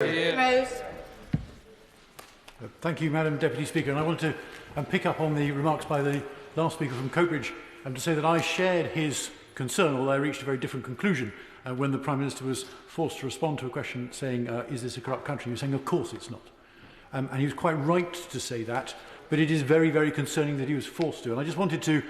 Penrose. Thank you, Madam Deputy Speaker. And I want to pick up on the remarks by the last speaker from Coatbridge and to say that I shared his concern, although I reached a very different conclusion when the Prime Minister was forced to respond to a question saying, is this a corrupt country? He was saying, of course it's not. And he was quite right to say that, but it is very, very concerning that he was forced to. And I just wanted to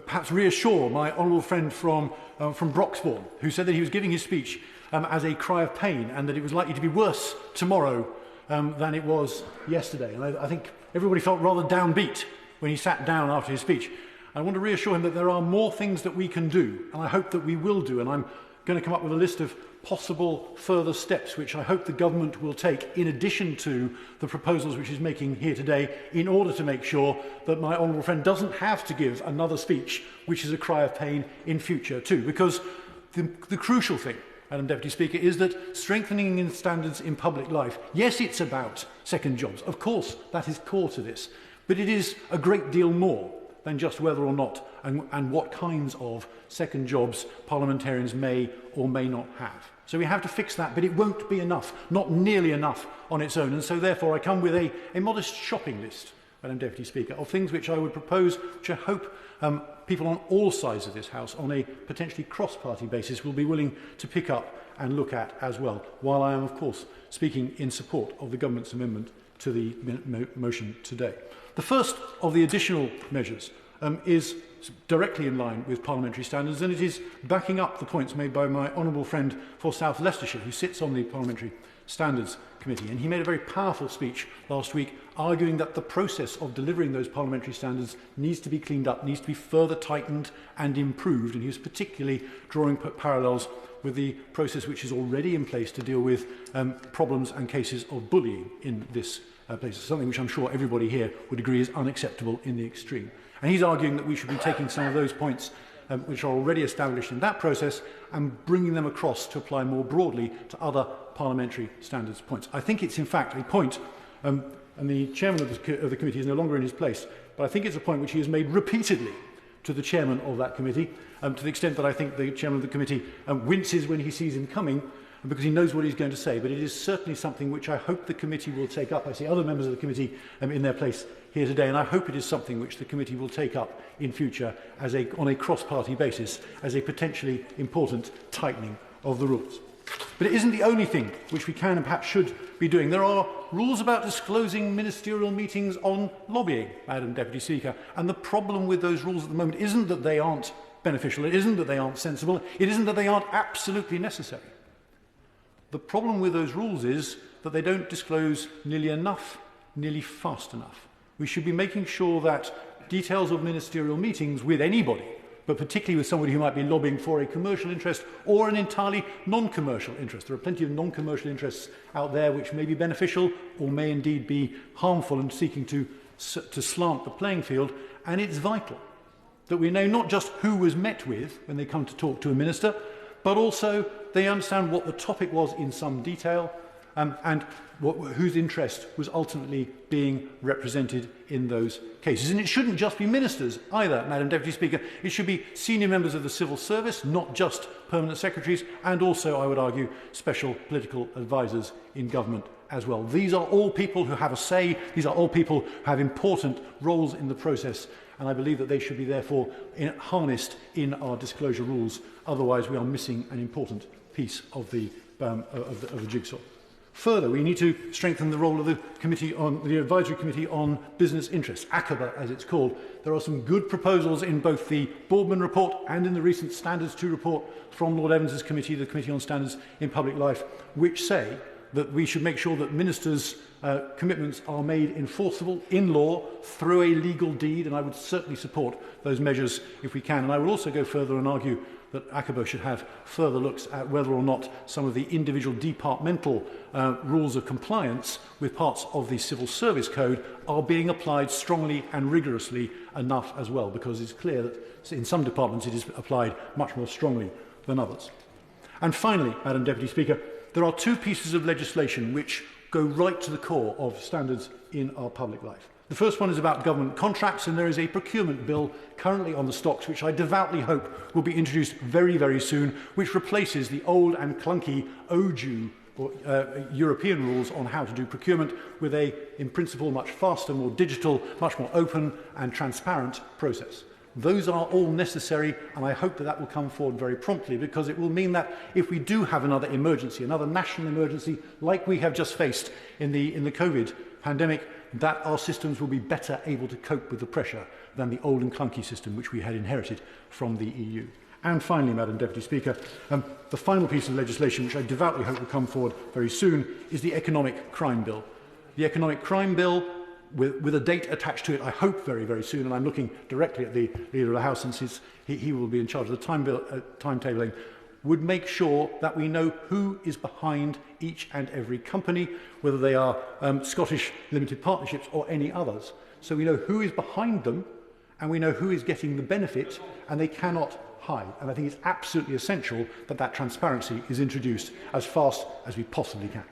perhaps reassure my honourable friend from Broxbourne, who said that he was giving his speech as a cry of pain and that it was likely to be worse tomorrow than it was yesterday. And I think everybody felt rather downbeat when he sat down after his speech. I want to reassure him that there are more things that we can do, and I hope that we will do. And I'm going to come up with a list of possible further steps which I hope the government will take in addition to the proposals which he's making here today in order to make sure that my honourable friend doesn't have to give another speech which is a cry of pain in future too. Because the crucial thing, Madam Deputy Speaker, is that strengthening in standards in public life, yes, it's about second jobs. Of course, that is core to this. But it is a great deal more than just whether or not and what kinds of second jobs parliamentarians may or may not have. So we have to fix that, but it won't be enough, not nearly enough on its own. And so therefore I come with a modest shopping list, Madam Deputy Speaker, of things which I would propose, which I hope people on all sides of this House, on a potentially cross-party basis, will be willing to pick up and look at as well, while I am, of course, speaking in support of the Government's amendment to the motion today. The first of the additional measures is directly in line with parliamentary standards, and it is backing up the points made by my honourable friend for South Leicestershire, who sits on the Parliamentary Standards Committee. And he made a very powerful speech last week arguing that the process of delivering those parliamentary standards needs to be cleaned up, needs to be further tightened and improved. And he was particularly drawing parallels with the process which is already in place to deal with problems and cases of bullying in this place, something which I'm sure everybody here would agree is unacceptable in the extreme. And he's arguing that we should be taking some of those points which are already established in that process and bringing them across to apply more broadly to other parliamentary standards points. I think it's in fact a point, and the chairman of the committee is no longer in his place, but I think it's a point which he has made repeatedly to the chairman of that committee, to the extent that I think the chairman of the committee winces when he sees him coming, because he knows what he's going to say. But it is certainly something which I hope the committee will take up. I see other members of the committee in their place here today, and I hope it is something which the committee will take up in future as on a cross-party basis as a potentially important tightening of the rules. But it isn't the only thing which we can and perhaps should be doing. There are rules about disclosing ministerial meetings on lobbying, Madam Deputy Speaker, and the problem with those rules at the moment isn't that they aren't beneficial, it isn't that they aren't sensible, it isn't that they aren't absolutely necessary. The problem with those rules is that they don't disclose nearly enough, nearly fast enough. We should be making sure that details of ministerial meetings with anybody, but particularly with somebody who might be lobbying for a commercial interest or an entirely non-commercial interest. There are plenty of non-commercial interests out there which may be beneficial or may indeed be harmful and seeking to slant the playing field, and it's vital that we know not just who was met with when they come to talk to a minister, but also they understand what the topic was in some detail and whose interest was ultimately being represented in those cases. And it shouldn't just be ministers either, Madam Deputy Speaker. It should be senior members of the civil service, not just permanent secretaries, and also, I would argue, special political advisers in government as well. These are all people who have a say. These are all people who have important roles in the process, and I believe that they should be therefore harnessed in our disclosure rules. Otherwise, we are missing an important piece of the jigsaw. Further, we need to strengthen the role of the Advisory Committee on Business Interests, ACABA as it's called. There are some good proposals in both the Boardman report and in the recent Standards 2 report from Lord Evans's committee, the Committee on Standards in Public Life, which say that we should make sure that ministers' commitments are made enforceable in law through a legal deed, and I would certainly support those measures if we can. And I will also go further and argue that ACABA should have further looks at whether or not some of the individual departmental rules of compliance with parts of the Civil Service Code are being applied strongly and rigorously enough as well, because it's clear that in some departments it is applied much more strongly than others. And finally, Madam Deputy Speaker, there are two pieces of legislation which go right to the core of standards in our public life. The first one is about government contracts, and there is a procurement bill currently on the stocks which I devoutly hope will be introduced very, very soon, which replaces the old and clunky OJU European rules on how to do procurement with a, in principle, much faster, more digital, much more open and transparent process. Those are all necessary, and I hope that that will come forward very promptly, because it will mean that if we do have another emergency, another national emergency like we have just faced in the COVID pandemic, that our systems will be better able to cope with the pressure than the old and clunky system which we had inherited from the EU. And finally, Madam Deputy Speaker, the final piece of legislation which I devoutly hope will come forward very soon is the Economic Crime Bill. The Economic Crime Bill, with a date attached to it, I hope very, very soon, and I'm looking directly at the Leader of the House since he will be in charge of the timetabling, would make sure that we know who is behind each and every company, whether they are Scottish limited partnerships or any others. So we know who is behind them, and we know who is getting the benefit, and they cannot hide. And I think it's absolutely essential that that transparency is introduced as fast as we possibly can.